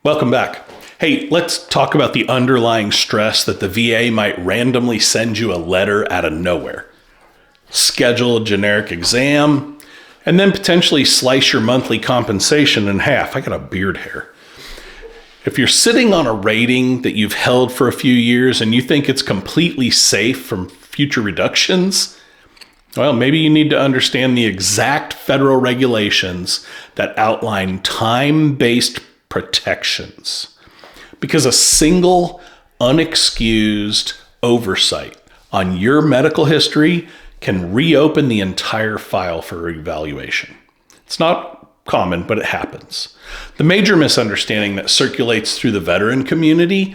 Welcome back. Hey, let's talk about the underlying stress that the VA might randomly send you a letter out of nowhere, schedule a generic exam, and then potentially slice your monthly compensation in half. I got a beard hair. If you're sitting on a rating that you've held for a few years and you think it's completely safe from future reductions, well, maybe you need to understand the exact federal regulations that outline time-based protections. Because a single unexcused oversight on your medical history can reopen the entire file for evaluation. It's not common, but it happens. The major misunderstanding that circulates through the veteran community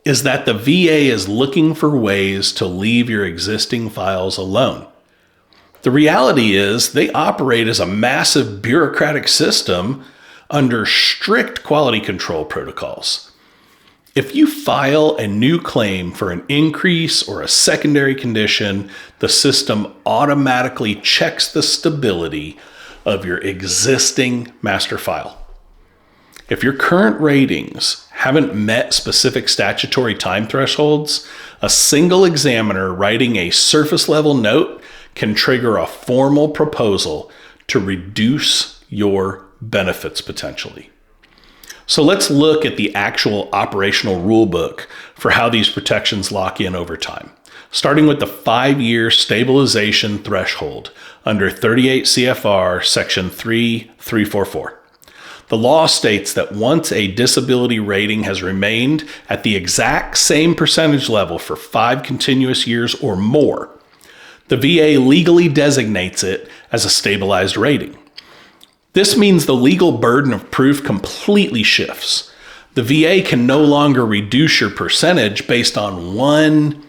is that the VA is looking for ways to leave your existing files alone. The reality is they operate as a massive bureaucratic system under strict quality control protocols. If you file a new claim for an increase or a secondary condition, the system automatically checks the stability of your existing master file. If your current ratings haven't met specific statutory time thresholds, a single examiner writing a surface level note can trigger a formal proposal to reduce your benefits potentially. So let's look at the actual operational rule book for how these protections lock in over time, starting with the 5-year stabilization threshold under 38 CFR section 3344. The law states that once a disability rating has remained at the exact same percentage level for 5 continuous years or more, the VA legally designates it as a stabilized rating. This means the legal burden of proof completely shifts. The VA can no longer reduce your percentage based on one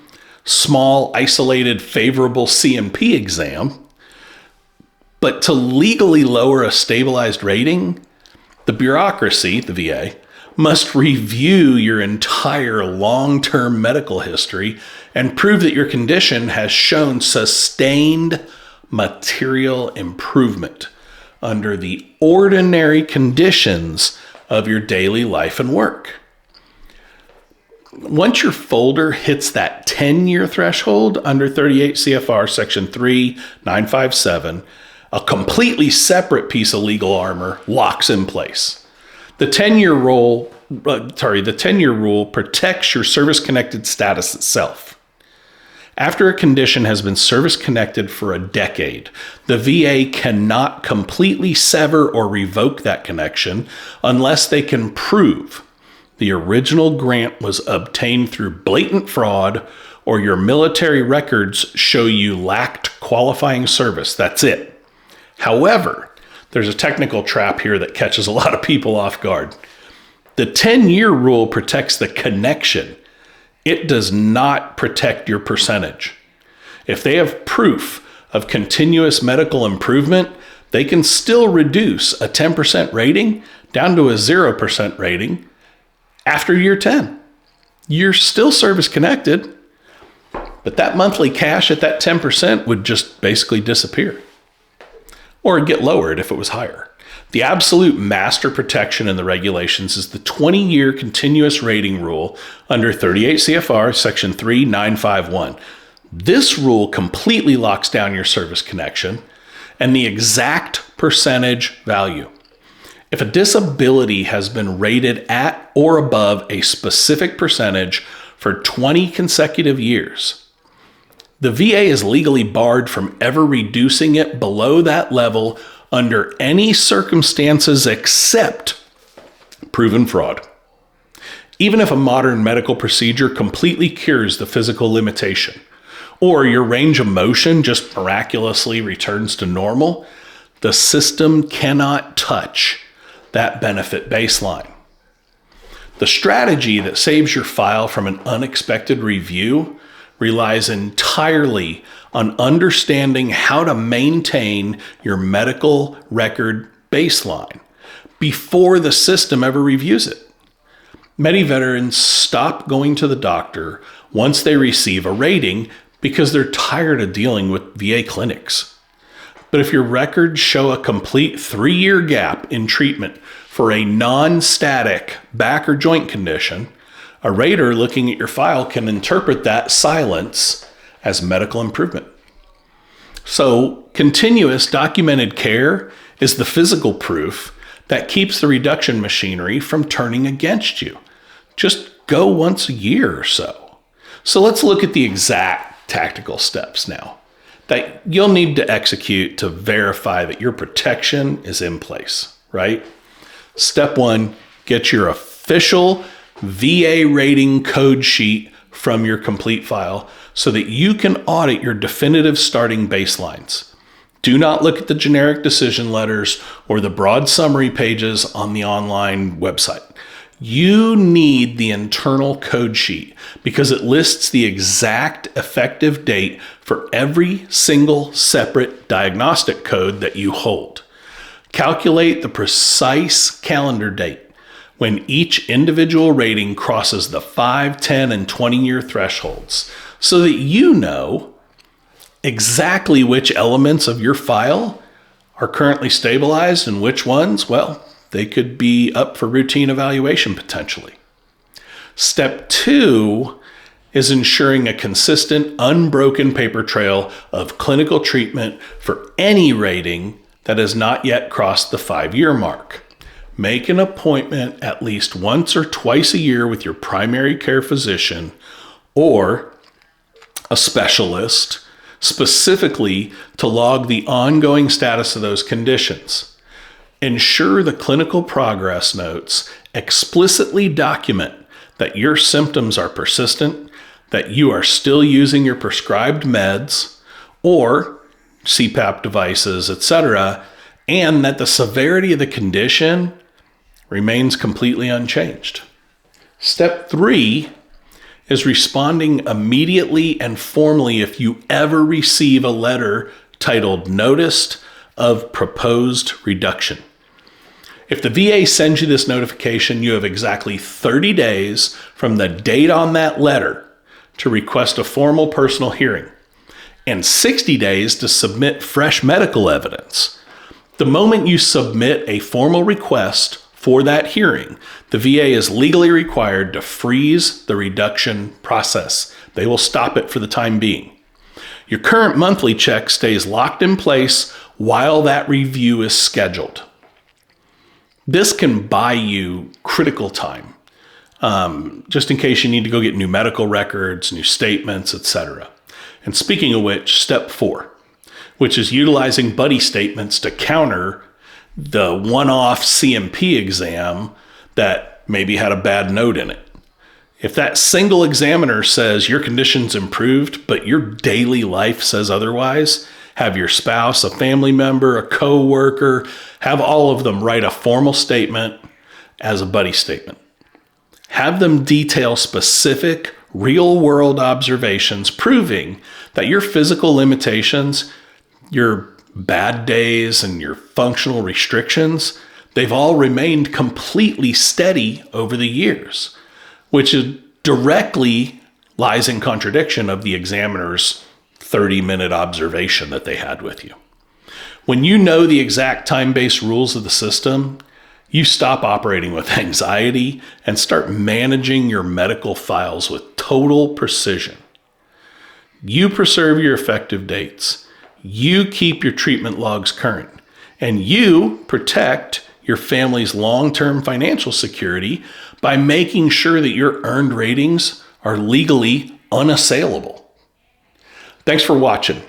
small, isolated, favorable C&P exam, but to legally lower a stabilized rating, the bureaucracy, the VA, must review your entire long-term medical history and prove that your condition has shown sustained material improvement under the ordinary conditions of your daily life and work. Once your folder hits that 10-year threshold under 38 CFR section 3957, a completely separate piece of legal armor locks in place. The 10-year rule protects your service-connected status itself. After a condition has been service-connected for a decade, the VA cannot completely sever or revoke that connection unless they can prove the original grant was obtained through blatant fraud or your military records show you lacked qualifying service. That's it. However, there's a technical trap here that catches a lot of people off guard. The 10-year rule protects the connection. It does not protect your percentage. If they have proof of continuous medical improvement, they can still reduce a 10% rating down to a 0% rating after year 10. You're still service connected, but that monthly cash at that 10% would just basically disappear or get lowered if it was higher. The absolute master protection in the regulations is the 20-year continuous rating rule under 38 CFR section 3951. This rule completely locks down your service connection and the exact percentage value. If a disability has been rated at or above a specific percentage for 20 consecutive years, the VA is legally barred from ever reducing it below that level under any circumstances except proven fraud. Even if a modern medical procedure completely cures the physical limitation, or your range of motion just miraculously returns to normal, the system cannot touch that benefit baseline. The strategy that saves your file from an unexpected review relies entirely on understanding how to maintain your medical record baseline before the system ever reviews it. Many veterans stop going to the doctor once they receive a rating because they're tired of dealing with VA clinics. But if your records show a complete 3-year gap in treatment for for a non-static back or joint condition, a rater looking at your file can interpret that silence as medical improvement. So continuous documented care is the physical proof that keeps the reduction machinery from turning against you. Just go once a year or so. So let's look at the exact tactical steps now that you'll need to execute to verify that your protection is in place, right? Step 1, get your official VA rating code sheet from your complete file so that you can audit your definitive starting baselines. Do not look at the generic decision letters or the broad summary pages on the online website. You need the internal code sheet because it lists the exact effective date for every single separate diagnostic code that you hold. Calculate the precise calendar date when each individual rating crosses the 5, 10, and 20-year thresholds so that you know exactly which elements of your file are currently stabilized and which ones, well, they could be up for routine evaluation potentially. Step 2 is ensuring a consistent, unbroken paper trail of clinical treatment for any rating that has not yet crossed the 5-year mark. Make an appointment at least once or twice a year with your primary care physician or a specialist specifically to log the ongoing status of those conditions. Ensure the clinical progress notes explicitly document that your symptoms are persistent, that you are still using your prescribed meds or CPAP devices, etc., and that the severity of the condition remains completely unchanged. Step 3 is responding immediately and formally if you ever receive a letter titled Notice of Proposed Reduction. If the VA sends you this notification, you have exactly 30 days from the date on that letter to request a formal personal hearing and 60 days to submit fresh medical evidence. The moment you submit a formal request for that hearing, the VA is legally required to freeze the reduction process. They will stop it for the time being. Your current monthly check stays locked in place while that review is scheduled. This can buy you critical time, just in case you need to go get new medical records, new statements, etc. And speaking of which, step 4, which is utilizing buddy statements to counter the one-off CMP exam that maybe had a bad note in it. If that single examiner says your condition's improved, but your daily life says otherwise, have your spouse, a family member, a coworker, have all of them write a formal statement as a buddy statement. Have them detail specific real-world observations proving that your physical limitations, your bad days, and your functional restrictions, they've all remained completely steady over the years, which is directly lies in contradiction of the examiner's 30-minute observation that they had with you. When you know the exact time-based rules of the system, you stop operating with anxiety and start managing your medical files with total precision. You preserve your effective dates. You keep your treatment logs current, and you protect your family's long-term financial security by making sure that your earned ratings are legally unassailable. Thanks for watching.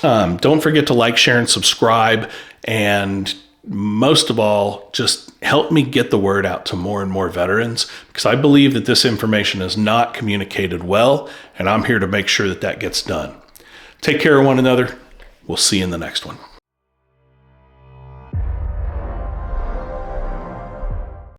Don't forget to like, share, and subscribe, and most of all, just help me get the word out to more and more veterans, because I believe that this information is not communicated well, and I'm here to make sure that that gets done. Take care of one another. We'll see you in the next one.